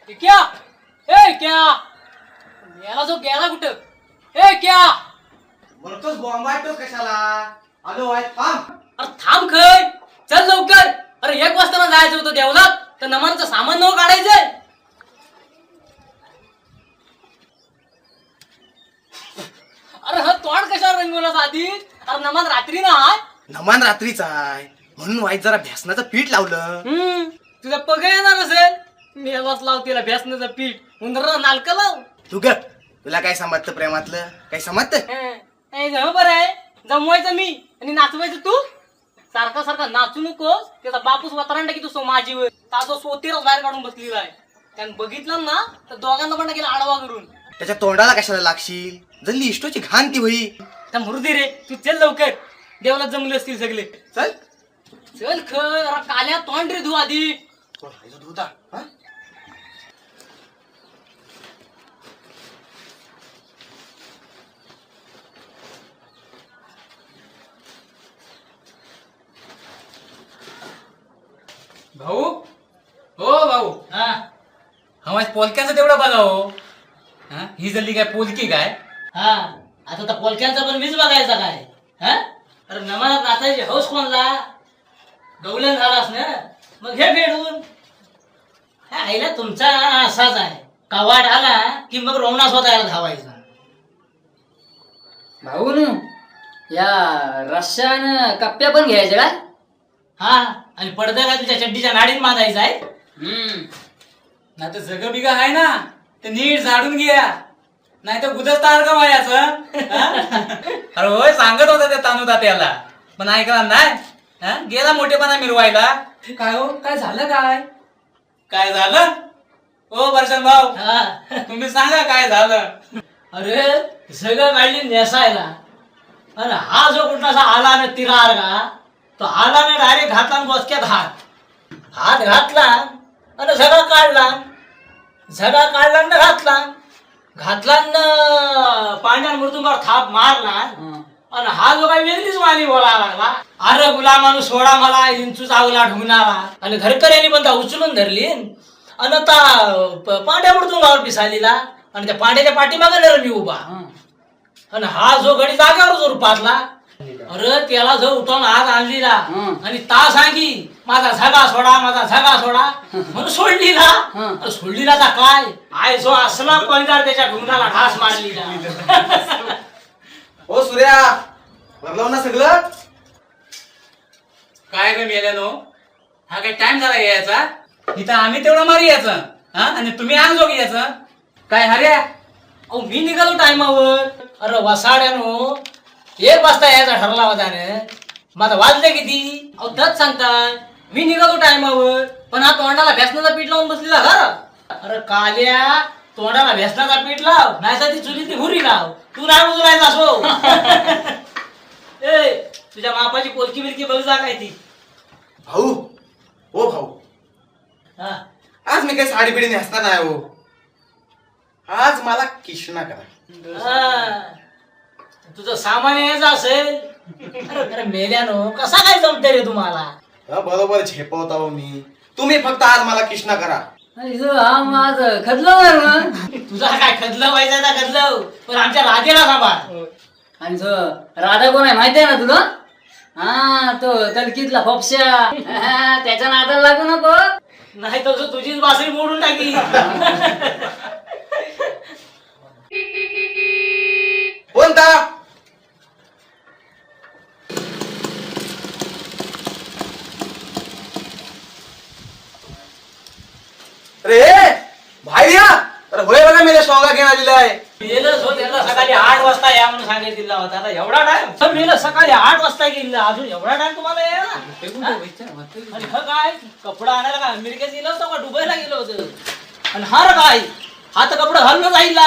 क्या ए क्या याला जो गेला कुठं ए क्या म्हणतोस बॉम्बाटोस कशाला आलो आहे थांब. अरे थांब खय चल लवकर. अरे 1 वाजता जायचं होतं देवलात तर नमानचं सामान नव काढायचंय. अरे हा तोंड कशावर रंगवलास आधी. अरे नमान रात्री ना हाय. नमान रात्रीचा आहे म्हणून वाईट जरा भ्यासनाचं पीठ लावलं. तुझा पग येणार असेल मेवाच लाव तिला बेसनाचं पीठ उंदराला नालका लाव. तू ग तुला काय समजतं प्रेमातलं काही समजतं. बरं आहे जमवायचं मी आणि नाचवायचं तू. सारखा सारखा नाचू नकोस. त्याचा बापूस वतरांडा की तू माझीवर ताजो सोतीरच बाहेर काढून बसलेला आहे. त्यानं बघितलं ना तर दोघांना पण गेला आडवा करून. त्याच्या तोंडाला कशाला लागशील जल्ली इष्टोची घाण ती होई. त्या मृदी रे तू चल लवकर देवला जमले असतील सगळे. चल चल खर काल्या तोंड रे धू आधी. भाऊ हो भाऊ हा पोलक्याचं तेवढं बघा हो. ही जल्ली काय पोलकी काय. हा आता तर पोलक्यांचा पण मीच बघायचा काय. अरे नमानात नाचायची हौस कोणला गवलन झालास ना मग हे फेडून. आईला तुमचा असाच आहे कवाट आला की मग रोवणा स्वतःला धावायचा. भाऊ न या रश्यान कप्प्या पण घ्यायच्या काय. हा आणि पडदा काय तुझ्या चड्डीच्या नाडीत बांधायचा आहे. नाही तर जग बिग आहे ना ते नीट झाडून घ्या नाही तर गुदस्तार का मायाचं. अरे होय सांगत होता त्या तानुदा त्याला पण ऐकला नाही. गेला मोठेपणा मिरवायला. काय हो काय झालं काय काय झालं ओ वर्षण भाऊ तुम्ही सांगा काय झालं. अरे सगळं काढली नेसायला आणि हा जो कुठलासा आला ना तिरार का तो आला ना डायरेक्ट घातला बसक्यात हात घातला आणि झगा काढला. झगा काढला ना घातला ना पांढऱ्या मृदुंगावर थाप मारला आणि हा जो काही वेगळीच माली बोलायला लागला. अरे गुलामानु सोडा मला इंचू चावला ढुंगणारा आणि घरकऱ्यांनी पण त्या उचलून धरली आणि पांढ्या मृदुंगावर पिसालीला आणि त्या पांड्याच्या पाठीमागे मी उभा आणि हा जो गडी जागेवर जो पाडला. अरे त्याला जो उठवून हात आणलीला आणि ता सांगी माझा झगा सोडा म्हणून सोडलीला. सोडलीला तर काय आय जो असला कोणता त्याच्या ढुंगणाला घास मारलीला. ओ सूर्या बघलाव ना सगळं. काय रे मेल्यानो हा काय टाइम झाला यायचा. इथं आम्ही तेवढं मारी यायचं आणि तुम्ही अंग जोगी यायचं काय हऱ्या. अहो मी निघालो टायमावर. अरे वसाड्यानो 1 वाजता यायचा ठरला होता ने माझा वाजले किती. अहो त्याच सांगताय मी निघालो टायमावर पण हा तोंडाला बेसनाचा पीठ लावून बसलेला घर. अरे काल्या तोंडाला बेसनाचा पीठ लाव नाही तर ती चुली ती भुरी लाव. तू नाही उचलायचा असो. ए तुझ्या मापाची पोलकी बिलकी बघ जा काय ती. भाऊ ओ भाऊ आज मी काही साडी बिडी नेसणार नाही हो. आज मला किशना करा. तुझं सामान यायचं असेल. अरे मेल्यानो कसा काय जमते रे तुम्हाला. बरोबर झेपवता हो मी. तुम्ही फक्त आज मला किशना करा. हा माझं खदलं ना. तुझा काय खदलं व्हायचा ना खदलं पण आमच्या राधेला सांभाळ. आणि तो राधा कोण आहे माहिती आहे ना तुला. हा तो कलकीतला फोपशा त्याच्या नादाला लागू नको. नाही तर तुझीच बासरी मोडून टाकी. कोणता अरे भाई या अरे होय बघा मी सोगा घेऊन आलेला आहे. मेलं सो त्याला सकाळी 8 वाजता या म्हणून सांगितलेला होता. आता एवढा टाइम मेलं सकाळी 8 वाजता गेला अजून एवढा टाइम तुम्हाला यायला. आणि हा काय कपडा आणायला का अमेरिकेत गेलो होतो का दुबईला गेलो होतो. आणि हा रे काय हा तर कपडा घालून जाईल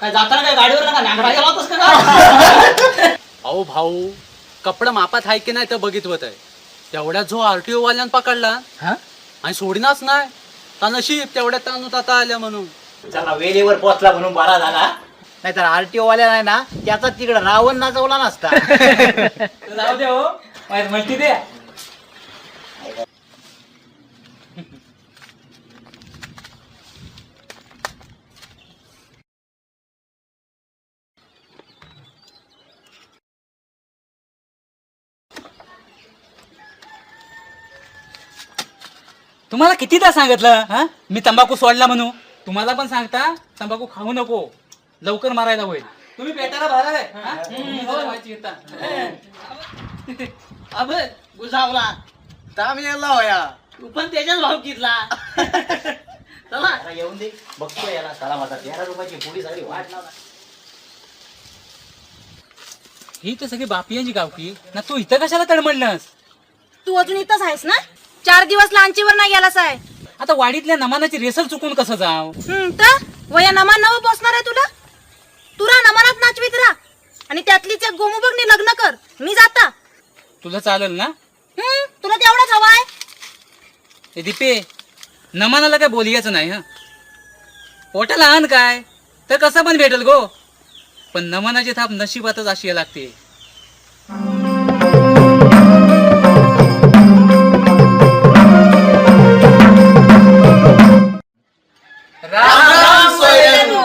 काय जाताना काय गाडीवर नका नांगडा गेला होतास का काय. अहो भाऊ कपडा मापात आहे की नाही तर बघित होत आहे. तेवढ्या जो आरटीओ वाल्यानं पकडला आणि सोडीनाच नाही. तर नशीब तेवढ्या ताणूत आता आल्या म्हणून. चला वेळेवर पोचला म्हणून बरा झाला. नाहीतर आरटीओ वाल्या नाही ना त्याचा तिकडे रावण नाचवला नसता. जाऊ दे हो म्हणती दे. तुम्हाला कितीदा सांगितलं हा मी तंबाखू सोडला म्हणून. तुम्हाला पण सांगता तंबाखू खाऊ नको, लवकर मारायला होईल. तुम्ही पेटाला भरा रे, हा? तुम्ही जरा व्हायची येता. अब गुसावला ताम यायला होया. तू पण त्याच्याच भाव कितला. चला जरा येऊन दे, बघतो याला. चला माझा 13 रुपयाची पुडी सगळी वाट लावला. ही तर सगळी बापियांची गावकी ना. तू इथं कशाला तडमडलंस? तू अजून इथंच आहेस ना? 4 दिवस लांचीवर नाही गेलास आहे. आता वाडीतल्या नमानाची रेसल चुकून कसं जाव? तर वया नमान नवं पोचणार आहे तुला. तू राहा नमानात नाचवीत राहा आणि त्यातलीच एक गोमुबगनी लग्न कर. मी जाता. तुला चालेल ना? तुला तेवढाच हवाय. ए दीपे, नमानाला काय बोलियाचं नाही हा. पोटाला आण काय तर कसं पण भेटेल गो, पण नमनाची थाप नशिबातच अशी लागते. राम सोयरेनू.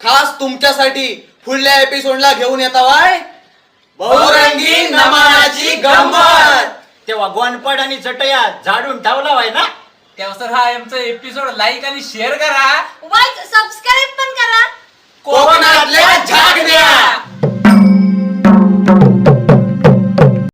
खास तुमच्यासाठी पुढल्या एपिसोडला घेऊन येता वाय बहुरंगी नमानाची गंमत. तेव्हा गोनपड आणि चटया झाडून ठेवला वाय ना. त्यावर हा आमचा एपिसोड लाईक आणि शेअर करा. सबस्क्राईब पण करा. कोकणातल्या झाकण्या.